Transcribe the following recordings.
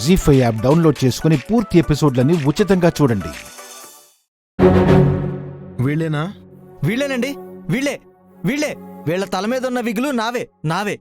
జీ5 app download చేసుకుని పూర్తి ఎపిసోడ్లని ఉచితంగా చూడండి. వీళ్ళేనా? వీళ్ళేనండి, వీళ్ళే వీళ్ళే. వీళ్ళ తల మీద ఉన్న విగులు నావే.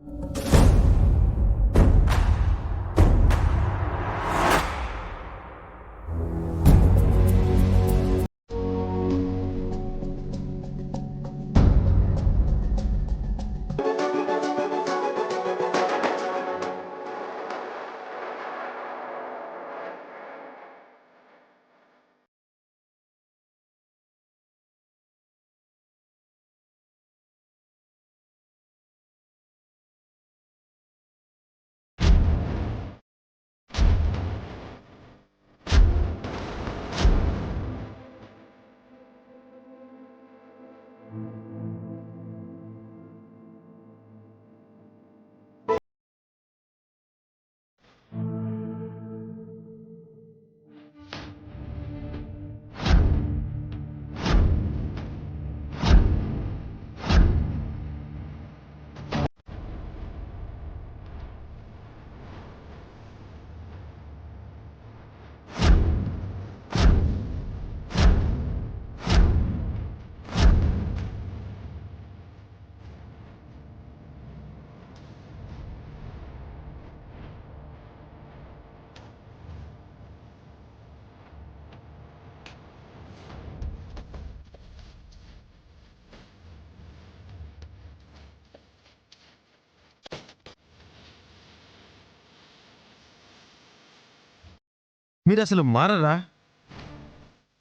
మీరు అసలు మారరా?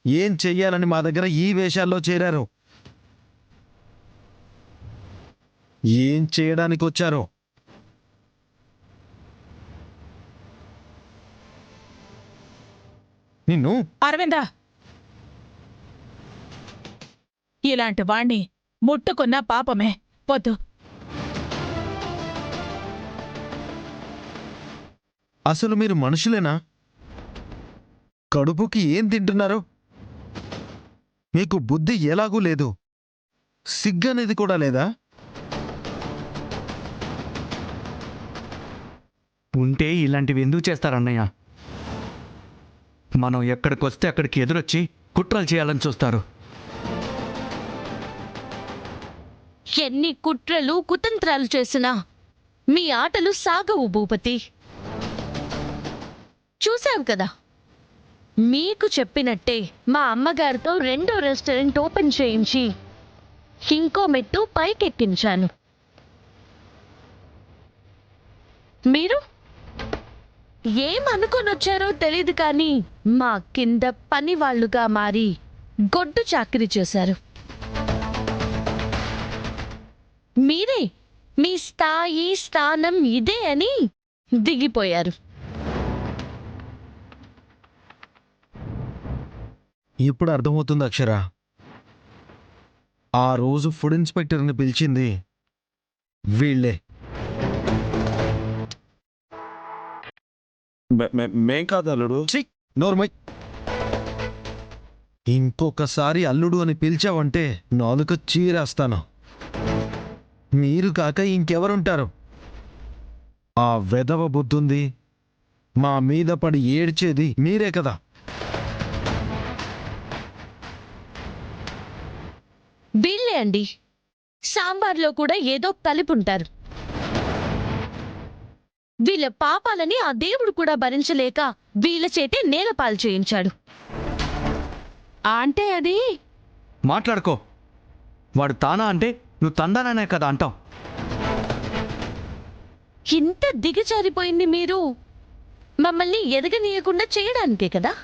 ఏం చెయ్యాలని మా దగ్గర ఈ వేషాల్లో చేరారు? ఏం చేయడానికి వచ్చారో? నిన్ను అరవిందా, ఇలాంటి వాణ్ణి ముట్టుకున్న పాపమే. వద్దు. అసలు మీరు మనుషులేనా? కడుపుకి ఏం తింటున్నారు? మీకు బుద్ధి ఎలాగూ లేదు. సిగ్గనేది కూడా లేదా? ఉంటే ఇలాంటివి ఎందుకు చేస్తారన్నయ్య? మనం ఎక్కడికొస్తే అక్కడికి ఎదురొచ్చి కుట్రలు చేయాలని చూస్తారు. ఎన్ని కుట్రలు కుతంత్రాలు చేసినా మీ ఆటలు సాగవు భూపతి. చూశాం కదా, మీకు చెప్పినట్టే మా అమ్మగారితో 2వ రెస్టారెంట్ ఓపెన్ చేయించి ఇంకో మెట్టు పైకెక్కించాను. మీరు ఏమనుకొనొచ్చారో తెలీదు కానీ మా కింద పని వాళ్ళుగా మారి గొడ్డు చాకిరీ చేశారు. మీరే మీ స్థాయి స్థానం ఇదే అని దిగిపోయారు. ఇప్పుడు అర్థమవుతుంది అక్షర. ఆ రోజు ఫుడ్ ఇన్స్పెక్టర్ని పిలిచింది వీళ్ళే. మేం కాదు అల్లుడు. నోర్మై. ఇంకొకసారి అల్లుడు అని పిలిచావంటే నాలుక చీరేస్తాను. మీరు కాక ఇంకెవరుంటారు? ఆ వెధవ బుద్ధుంది మా మీద పడి ఏడ్చేది మీరే కదా. వీళ్ళే అండి. సాంబార్లో కూడా ఏదో కలిపుంటారు. వీళ్ళ పాపాలని ఆ దేవుడు కూడా భరించలేక వీళ్ళ చేతే నేలపాలు చేయించాడు. అంటే అది మాట్లాడుకో. వాడు తానా అంటే నువ్వు తందాననే కదా అంటావు. ఇంత దిగజారిపోయింది మీరు మమ్మల్ని ఎదగనీయకుండా చేయడానికే కదా.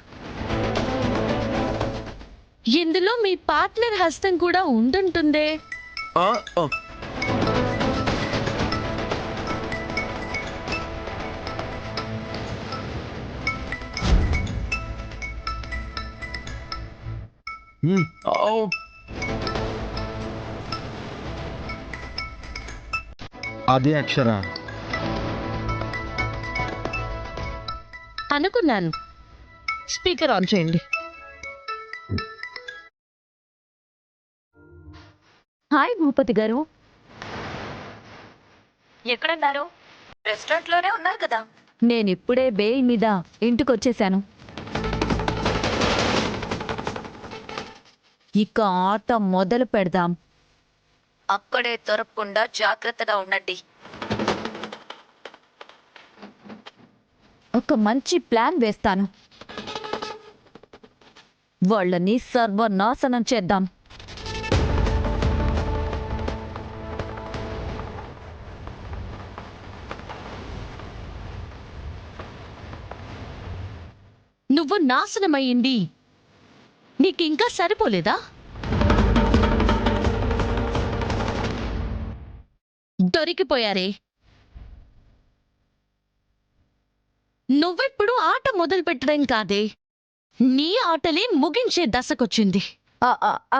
ఇందులో మీ పార్ట్నర్ హస్తం కూడా ఉండుంటుందే. అదే అక్షర. అనుకున్నాను. స్పీకర్ ఆన్ చేయండి. హాయ్ భూపతి గారు. ఎక్కడున్నారు? రెస్టారెంట్లోనే ఉన్నారు కదా. నేనిప్పుడే బెయిల్ మీద ఇంటికొచ్చేశాను. ఇక ఆట మొదలు పెడదాం. అక్కడే దొరకకుండా జాగ్రత్తగా ఉండండి. ఒక మంచి ప్లాన్ వేస్తాను. వాళ్ళని సర్వనాశనం చేద్దాం. నువ్వు నాశనమయ్యింది నీకింకా సరిపోలేదా? దొరికిపోయారే. నువ్వెప్పుడు ఆట మొదలు పెట్టడం కాదే, నీ ఆటలే ముగించే దశకొచ్చింది.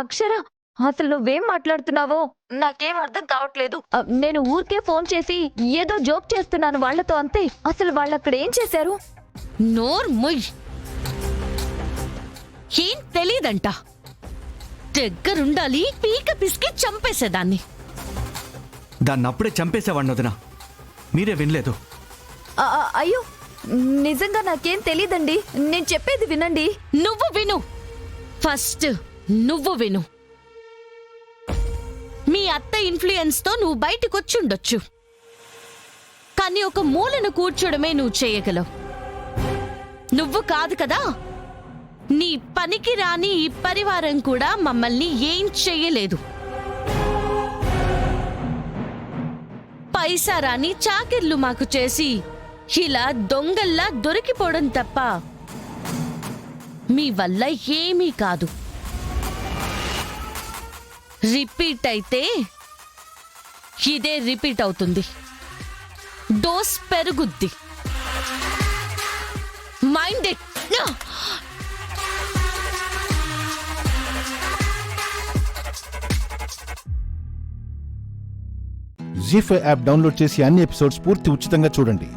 అక్షర, అసలు నువ్వేం మాట్లాడుతున్నావో నాకేం అర్థం కావట్లేదు. నేను ఊరికే ఫోన్ చేసి ఏదో జోక్ చేస్తున్నాను వాళ్ళతో, అంతే. అసలు వాళ్ళు అక్కడ ఏం చేశారు? నోర్ మొయ్. ఏం తెలీదంట. దగ్గరుండాలి, పీక పిసికి చంపేసేదాన్ని. దాన్ని అప్పుడే చంపేసేవాడిని వదినా, మీరే వినలేదు. అయ్యో, నిజంగా నాకేం తెలీదండి. నేను చెప్పేది వినండి. నువ్వు విను. ఫస్ట్ నువ్వు విను. మీ అత్త ఇన్ఫ్లుయెన్స్ తో నువ్వు బయటకొచ్చుండొచ్చు, కానీ ఒక మూలను కూర్చోడమే నువ్వు చేయగలవు. నువ్వు కాదు కదా, నీ పనికి రాని ఈ పరివారం కూడా మమ్మల్ని ఏం చెయ్యలేదు. పైసా రాని చాకిర్లు మాకు చేసి ఇలా దొంగల్లా దొరికిపోవడం తప్ప మీ వల్ల ఏమీ కాదు. రిపీట్ అయితే ఇదే రిపీట్ అవుతుంది. డోస్ పెరుగుద్ది. Mind it. ZEE5 app download చేసి అన్ని ఎపిసోడ్స్ పూర్తి ఉచితంగా చూడండి.